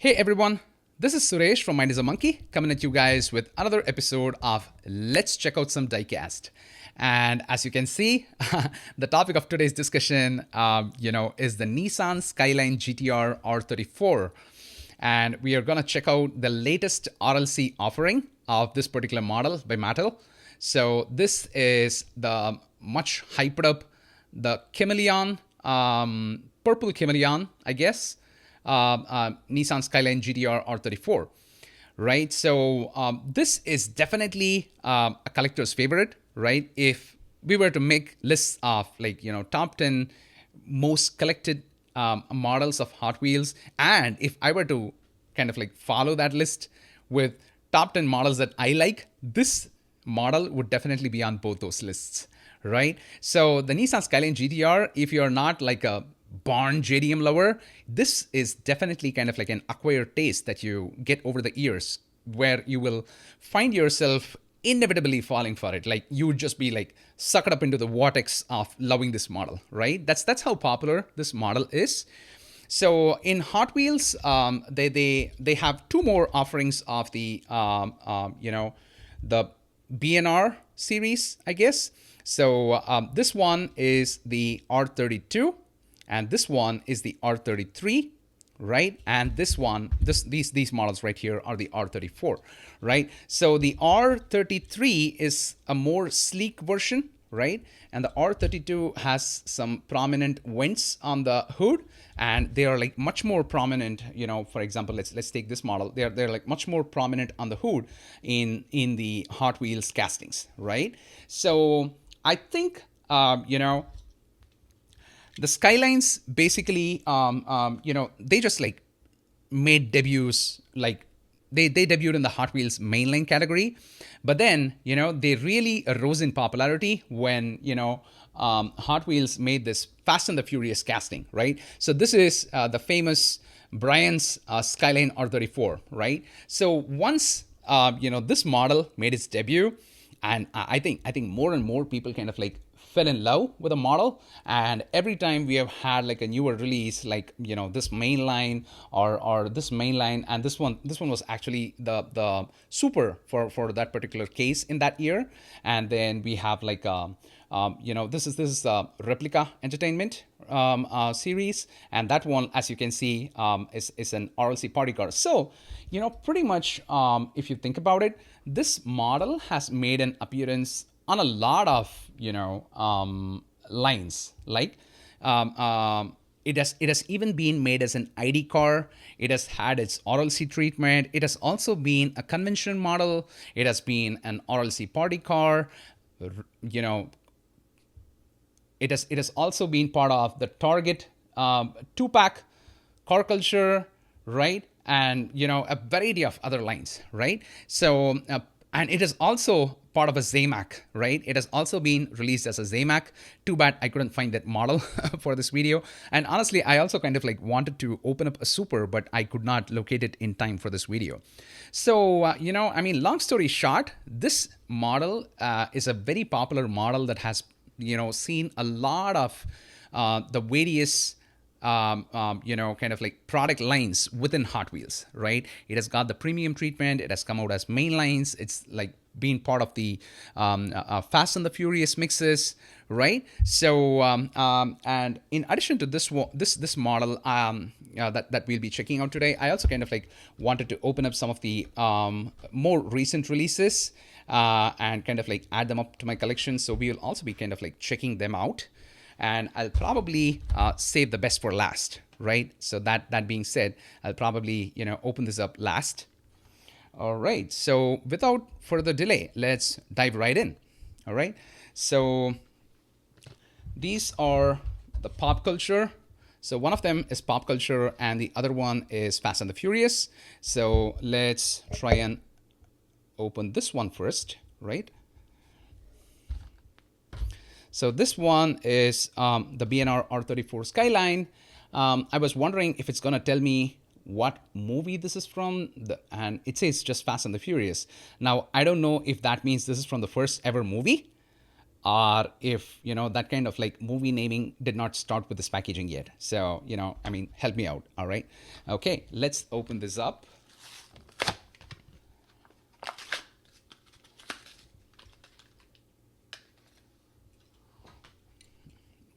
Hey everyone, this is Suresh from Mind is a Monkey coming at you guys with another episode of Let's Check Out Some Diecast. And as you can see, the topic of today's discussion, is the Nissan Skyline GTR R34. And we are going to check out the latest RLC offering of this particular model by Mattel. So this is the much hyped up, the Chameleon, PURP'le Chameleon, I guess, Nissan Skyline GTR R34, right? So this is definitely a collector's favorite, right? If we were to make lists of top 10 most collected models of Hot Wheels, and if I were to kind of follow that list with top 10 models that I like, this model would definitely be on both those lists, right? So the Nissan Skyline GTR, if you're not like a born JDM lover, this is definitely kind of like an acquired taste that you get over the years, where you will find yourself inevitably falling for it. Like you would just be like sucked up into the vortex of loving this model, right? That's how popular this model is. So in Hot Wheels, they have two more offerings of the the BNR series, I guess. So this one is the R32. And this one is the R33, right? And this one, these models right here are the R34, right? So the R33 is a more sleek version, right? And the R32 has some prominent vents on the hood, and they are like much more prominent. For example, let's take this model. They're like much more prominent on the hood in the Hot Wheels castings, right? So I think the Skylines basically, they just like made debuts, like they debuted in the Hot Wheels mainline category, but then, they really rose in popularity when, Hot Wheels made this Fast and the Furious casting, right? So this is the famous Brian's Skyline R34, right? So once, this model made its debut, and I think more and more people kind of like fell in love with a model, and every time we have had like a newer release, like this mainline or this mainline, and this one was actually the super for that particular case in that year. And then we have like this is Replica Entertainment series, and that one, as you can see, is an RLC party car. So pretty much, if you think about it, this model has made an appearance on a lot of lines. Like it has even been made as an ID car. It has had its RLC treatment. It has also been a convention model. It has been an RLC party car. It has also been part of the Target 2-pack car culture, right? And a variety of other lines, right? So and it is also part of a Zamac, right? It has also been released as a Zamac. Too bad I couldn't find that model for this video. And honestly, I also kind of like wanted to open up a super, but I could not locate it in time for this video. So, long story short, this model is a very popular model that has, seen a lot of the various kind of like product lines within Hot Wheels, right? It has got the premium treatment. It has come out as main lines. It's like being part of the Fast and the Furious mixes, right? So, and in addition to this model that we'll be checking out today, I also kind of like wanted to open up some of the more recent releases and kind of like add them up to my collection. So we will also be kind of like checking them out. And I'll probably save the best for last, right? So that being said, I'll probably, open this up last. All right. So without further delay, let's dive right in. All right. So these are the pop culture. So one of them is pop culture and the other one is Fast and the Furious. So let's try and open this one first, right? So this one is the BNR R34 Skyline. I was wondering if it's going to tell me what movie this is from, and it says just Fast and the Furious. Now, I don't know if that means this is from the first ever movie, or if, that kind of like movie naming did not start with this packaging yet. So, I mean, help me out. All right. Okay, let's open this up.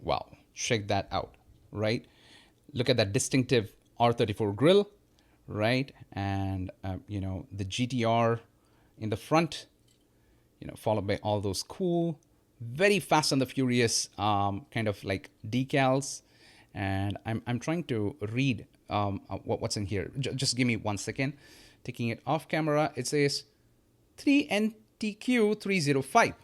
Wow, check that out, right? Look at that distinctive R34 grille, right? And, the GTR in the front, followed by all those cool, very fast and the furious kind of like decals. And I'm trying to read what's in here. Just give me 1 second. Taking it off camera, it says 3NTQ305,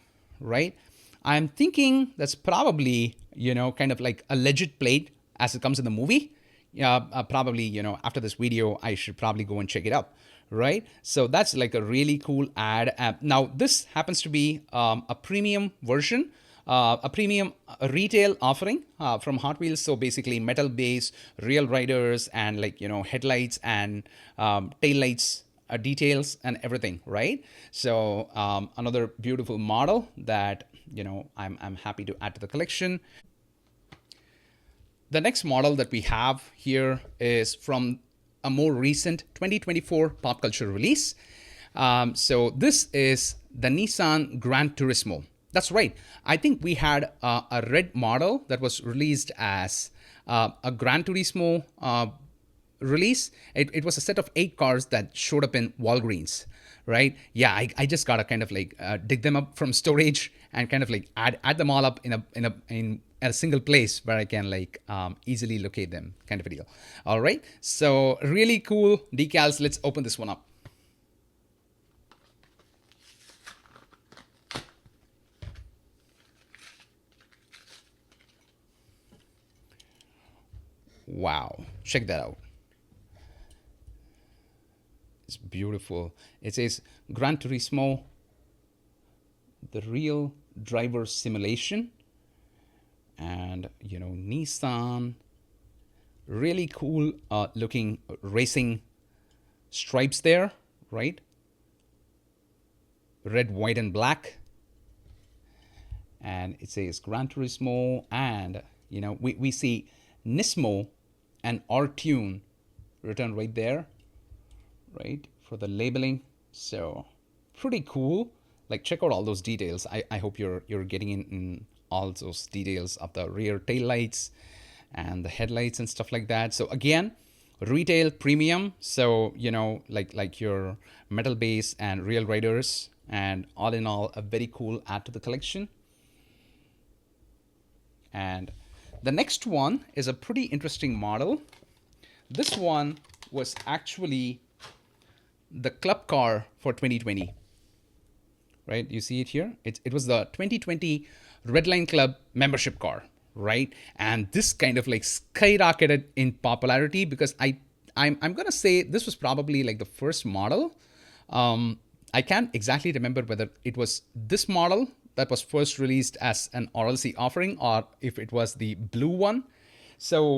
right? I'm thinking that's probably, kind of like a legit plate as it comes in the movie. Probably, after this video, I should probably go and check it out, right? So that's like a really cool ad. Now, this happens to be a premium version, a premium retail offering from Hot Wheels. So basically metal base, real riders, and like, headlights and tail lights details and everything, right? So another beautiful model that, I'm happy to add to the collection. The next model that we have here is from a more recent 2024 pop culture release. So this is the Nissan Gran Turismo. That's right. I think we had a red model that was released as a Gran Turismo release. It was a set of 8 cars that showed up in Walgreens, right? Yeah, I just gotta kind of like dig them up from storage and kind of like add them all up in a single place where I can like easily locate them, kind of a deal. All right, so really cool decals. Let's open this one up. Wow, check that out. It's beautiful. It says Gran Turismo, the real driver simulation. And, Nissan, really cool looking racing stripes there, right? Red, white, and black. And it says Gran Turismo, and, we see Nismo and Rtune written right there, right, for the labeling. So pretty cool. Like, check out all those details. I hope you're getting in all those details of the rear tail lights and the headlights and stuff like that. So again, retail premium. So, like your metal base and real riders, and all in all, a very cool add to the collection. And the next one is a pretty interesting model. This one was actually the club car for 2020, right? You see it here. It was the 2020 Redline Club membership car, right? And this kind of like skyrocketed in popularity because I'm gonna say this was probably like the first model. I can't exactly remember whether it was this model that was first released as an RLC offering or if it was the blue one. So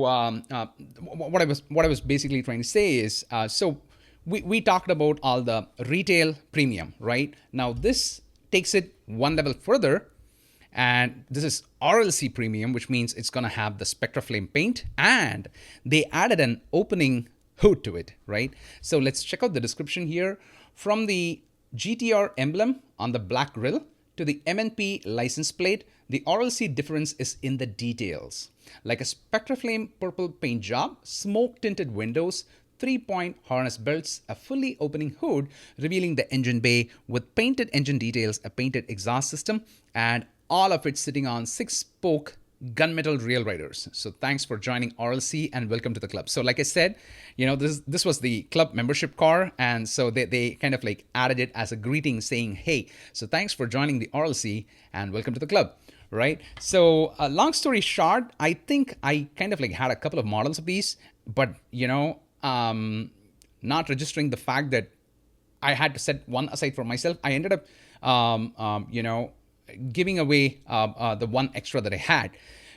what I was basically trying to say is, so we talked about all the retail premium, right? Now this takes it one level further, and this is RLC premium, which means it's gonna have the Spectra Flame paint, and they added an opening hood to it, right? So let's check out the description here. From the GTR emblem on the black grille to the MNP license plate, the RLC difference is in the details. Like a Spectra Flame purple paint job, smoke tinted windows, 3-point harness belts, a fully opening hood revealing the engine bay with painted engine details, a painted exhaust system, and all of it sitting on 6-spoke gunmetal rail riders. So thanks for joining RLC and welcome to the club. So like I said, this was the club membership car, and so they kind of like added it as a greeting saying, hey, so thanks for joining the RLC and welcome to the club, right? So long story short, I think I kind of like had a couple of models of these, but not registering the fact that I had to set one aside for myself. I ended up giving away the one extra that I had.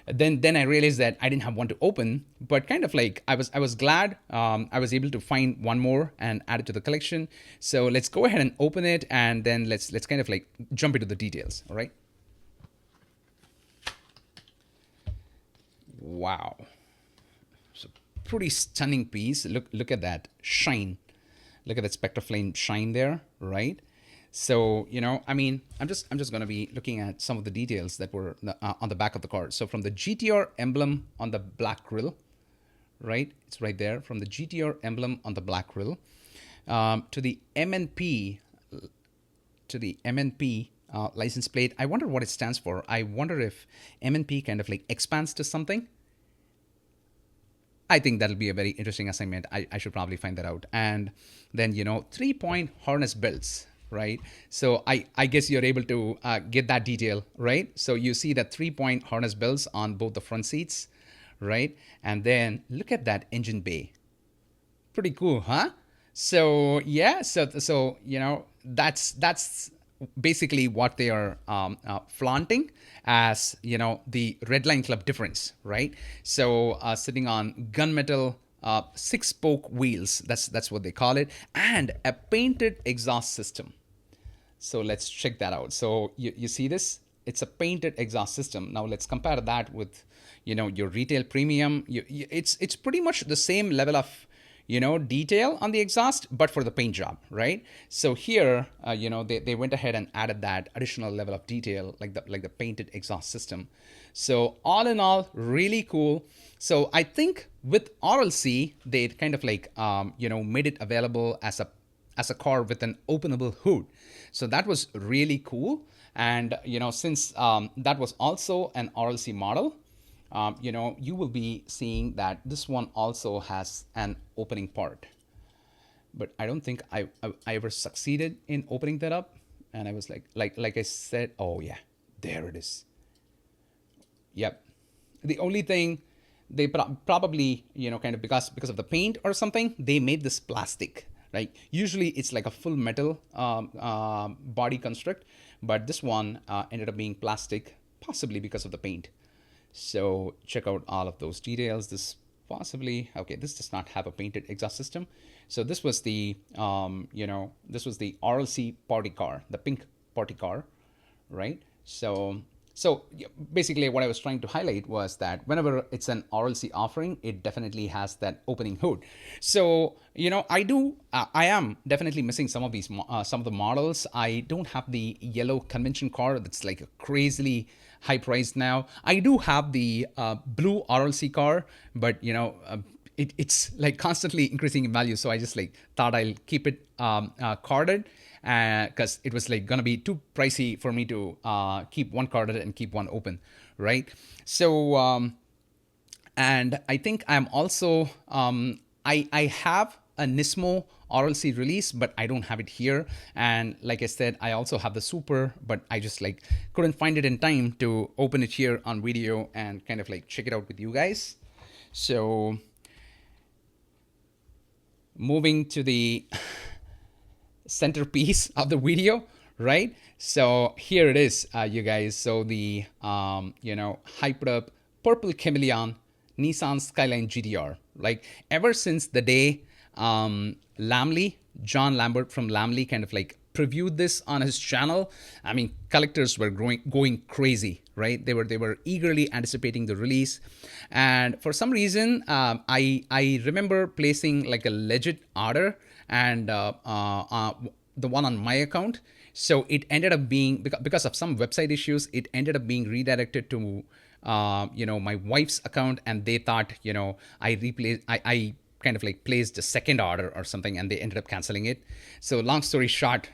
Then I realized that I didn't have one to open, but kind of like I was glad I was able to find one more and add it to the collection. So let's go ahead and open it, and then let's kind of like jump into the details. All right. Wow. So pretty stunning piece. Look at that shine. Look at that Spectraflame shine there, right? So I mean, I'm just gonna be looking at some of the details that were on the back of the car. So from the GTR emblem on the black grille, right? It's right there. From the GTR emblem on the black grille to the MNP, license plate. I wonder what it stands for. I wonder if MNP kind of like expands to something. I think that'll be a very interesting assignment. I should probably find that out. And then, 3-point harness belts, right? So I guess you're able to get that detail, right? So you see that 3-point harness belts on both the front seats, right? And then look at that engine bay. Pretty cool, huh? So yeah, so that's basically what they are flaunting as the Redline Club difference, right? So sitting on gunmetal 6-spoke wheels, that's what they call it, and a painted exhaust system. So let's check that out. So you see this? It's a painted exhaust system. Now let's compare that with your retail premium. It's pretty much the same level of detail on the exhaust, but for the paint job, right? So here, they went ahead and added that additional level of detail, like the painted exhaust system. So all in all, really cool. So I think with RLC, they kind of like made it available as a car with an openable hood. So that was really cool. And since that was also an RLC model, you will be seeing that this one also has an opening part. But I don't think I ever succeeded in opening that up. And I was like I said, oh yeah, there it is. Yep. The only thing they probably, kind of because of the paint or something, they made this plastic, right? Usually it's like a full metal body construct, but this one ended up being plastic, possibly because of the paint. So check out all of those details. This possibly, okay, this does not have a painted exhaust system. So this was the, this was the RLC party car, the pink party car, right? So basically what I was trying to highlight was that whenever it's an RLC offering, it definitely has that opening hood. So, I am definitely missing some of these, some of the models. I don't have the yellow convention car that's like a crazily high priced now. I do have the blue RLC car, but it's like constantly increasing in value. So I just like thought I'll keep it carded because it was like gonna be too pricey for me to keep one carded and keep one open, right? So and I think I'm also I have a Nismo RLC release, but I don't have it here. And like I said, I also have the Super, but I just like couldn't find it in time to open it here on video and kind of like check it out with you guys. So moving to the centerpiece of the video, right? So here it is, you guys. So the hyped up PURP'le Chameleon Nissan Skyline GTR. Like ever since the day John Lambert from Lamley kind of like previewed this on his channel, I mean, collectors were going crazy, right? They were eagerly anticipating the release, and for some reason, I remember placing like a legit order and the one on my account. So it ended up being because of some website issues, it ended up being redirected to my wife's account, and they thought I kind of like placed a second order or something, and they ended up canceling it. So long story short,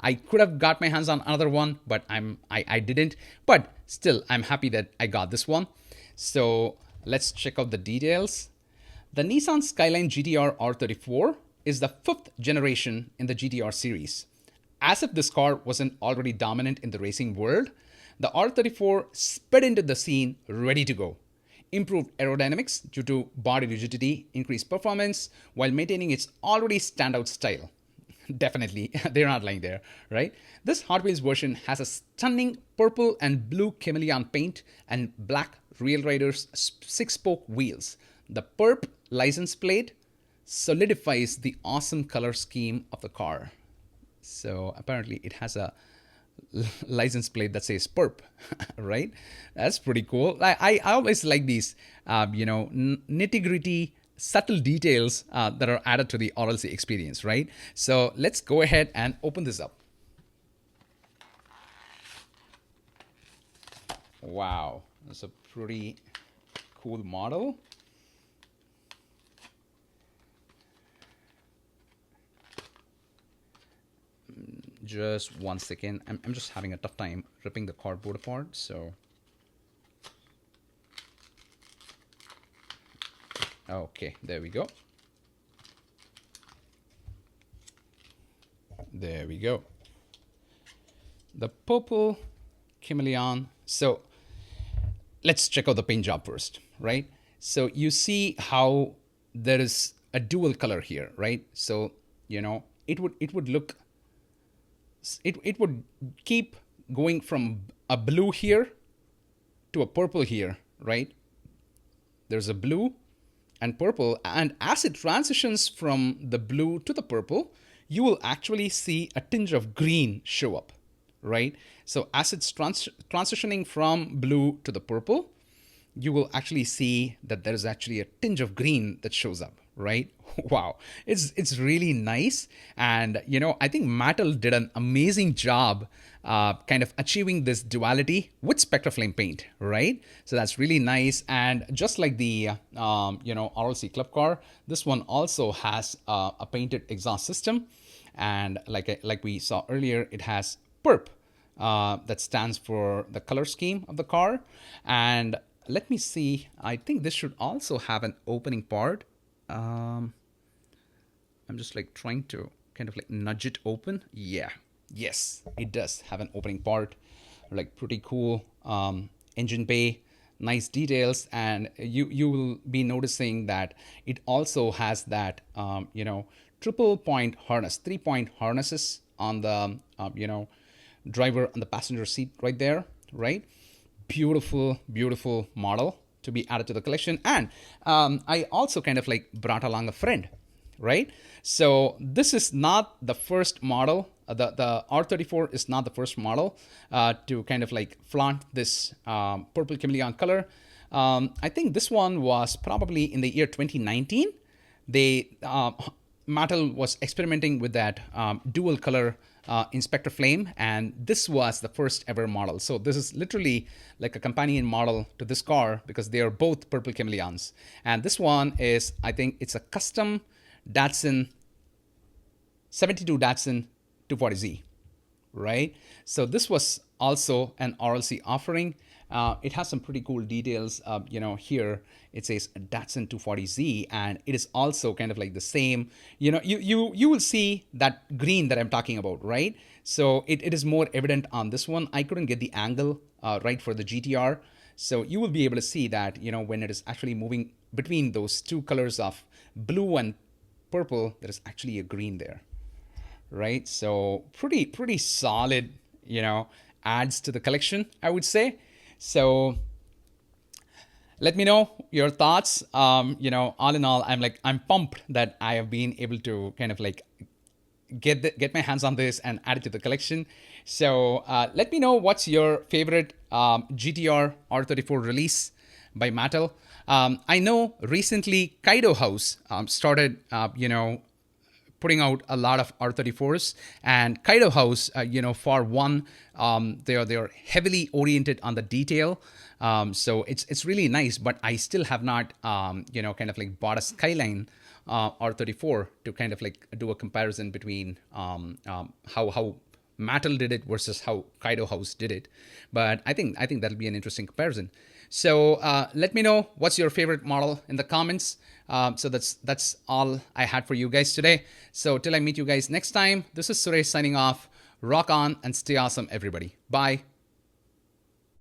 I could have got my hands on another one, but I didn't. But still, I'm happy that I got this one. So let's check out the details. The Nissan Skyline GTR R34 is the 5th generation in the GTR series. As if this car wasn't already dominant in the racing world, the R34 sped into the scene ready to go. Improved aerodynamics due to body rigidity, increased performance, while maintaining its already standout style. Definitely, they're not lying there, right? This Hot Wheels version has a stunning purple and blue chameleon paint and black Real Riders 6-spoke wheels. The PURP'le license plate solidifies the awesome color scheme of the car. So apparently it has a license plate that says perp, right? That's pretty cool. I always like these, nitty gritty, subtle details that are added to the RLC experience, right? So let's go ahead and open this up. Wow, that's a pretty cool model. Just 1 second. I'm just having a tough time ripping the cardboard apart, so. Okay, there we go. There we go. The PURP'le Chameleon. So let's check out the paint job first, right? So you see how there is a dual color here, right? So, it would look, it would keep going from a blue here to a purple here, right? There's a blue and purple, and as it transitions from the blue to the purple, you will actually see a tinge of green show up, right? So as it's transitioning from blue to the purple, you will actually see that there's actually a tinge of green that shows up, right? Wow, it's really nice. And, I think Mattel did an amazing job kind of achieving this duality with Spectraflame paint, right? So that's really nice. And just like the, RLC Club car, this one also has a painted exhaust system. And like we saw earlier, it has PURP, that stands for the color scheme of the car. And let me see, I think this should also have an opening part. I'm just trying to kind of nudge it open. Yeah, yes, it does have an opening part. Pretty cool engine bay, nice details. And you will be noticing that it also has that, triple point harness, 3-point harnesses on the, driver and the passenger seat right there, right? Beautiful, beautiful model to be added to the collection. And I also kind of brought along a friend, right? So this is not the first model. The R34 is not the first model to kind of flaunt this PURP'le Chameleon color. I think this one was probably in the year 2019. They Mattel was experimenting with that dual color in Spectraflame, and this was the first ever model. So this is literally like a companion model to this car because they are both PURP'le Chameleons. And this one is, I think it's a custom Datsun 72 Datsun 240Z, right? So this was also an RLC offering. It has some pretty cool details. Here it says Datsun 240Z, and it is also kind of the same. You will see that green that I'm talking about, right? So it is more evident on this one. I couldn't get the angle right for the GTR. So you will be able to see that, when it is actually moving between those two colors of blue and purple, there is actually a green there, right? So pretty solid, adds to the collection, I would say. So let me know your thoughts. All in all, I'm pumped that I have been able to kind of get my hands on this and add it to the collection. So let me know what's your favorite GTR R34 release by Mattel. I know recently Kaido House started, putting out a lot of R34s, and Kaido House, for one, they're heavily oriented on the detail. So it's really nice, but I still have not, kind of bought a Skyline R34 to kind of do a comparison between how Mattel did it versus how Kaido House did it. But I think that'll be an interesting comparison. So let me know what's your favorite model in the comments. So that's all I had for you guys today. So till I meet you guys next time, this is Suresh signing off. Rock on and stay awesome, everybody. Bye.